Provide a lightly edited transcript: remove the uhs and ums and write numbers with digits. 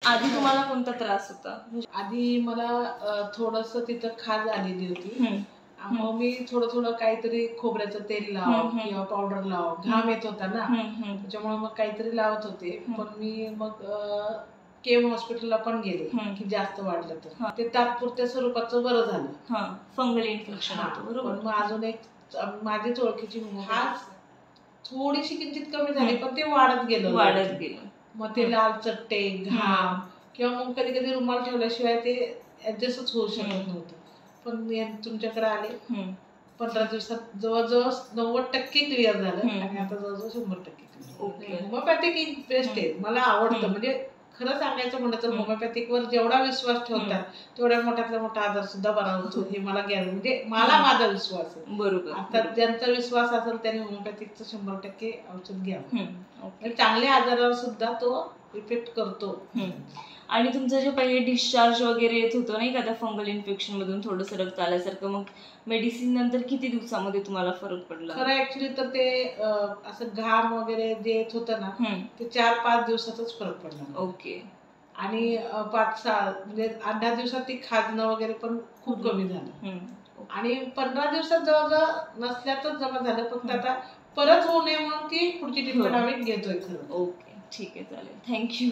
आधी तुम्हाला कोणता त्रास होता? आधी मला थोडंसं तिथं खाज आलेली होती. मग मी थोडं काहीतरी खोबऱ्याचं तेल लाव किंवा पावडर लाव, घाम येत होता ना, त्याच्यामुळे मग काहीतरी लावत होते. पण मी मग केम हॉस्पिटलला पण गेले की जास्त वाढलं तर ते तात्पुरत्या स्वरूपाचं बरं झालं. फंगल इन्फेक्शन होतं, बरोबर. पण मग अजून एक माझीच ओळखीची थोडीशी किंचित कमी झाली, पण ते वाढत गेलं. मग ते लाल चट्टे, घाम किंवा मग कधी कधी रुमाल ठेवल्याशिवाय ते ऍडजस्टच होऊ शकत नव्हतं. पण तुमच्याकडे आले, 15 दिवसात जवळजवळ 90% क्लिअर झालं आणि आता जवळजवळ 100% क्लिअर. होमिओपॅथिक बेस्ट आहे, मला आवडतं. म्हणजे खरं सांगायचं म्हणलं तर होमिओपॅथिक वर जेवढा विश्वास ठेवतात तेवढ्या मोठ्यातला मोठा आजार सुद्धा बरा होतो, हे मला म्हणजे माझा विश्वास आहे. बरोबर. आता ज्यांचा विश्वास असेल त्यांनी होमिओपॅथिकचं 100% औषध घ्यावं. चांगल्या आजारावर सुद्धा तो इफेक्ट करतो. आणि तुमचं जे पहिले डिस्चार्ज वगैरे येत होतं नाही का त्या फंगल इन्फेक्शन मधून थोडंसं रक्त आल्यासारखं, मग मेडिसिन नंतर किती दिवसामध्ये तुम्हाला फरक पडला? खरं ऍक्च्युली तर ते असं घाम वगैरे जे येत होतं ना, ते 4-5 दिवसातच फरक पडला. ओके. आणि 5-6 म्हणजे 8-10 दिवसात ती खाजणं वगैरे पण खूप कमी झालं. आणि 15 दिवसात जवळजवळ नसल्यातच जमा झालं. फक्त आता परत होऊ नये म्हणून ती पुढची ट्रीटमेंट आम्ही घेतोय खरं. ओके, ठीक आहे, चालेल. थँक्यू.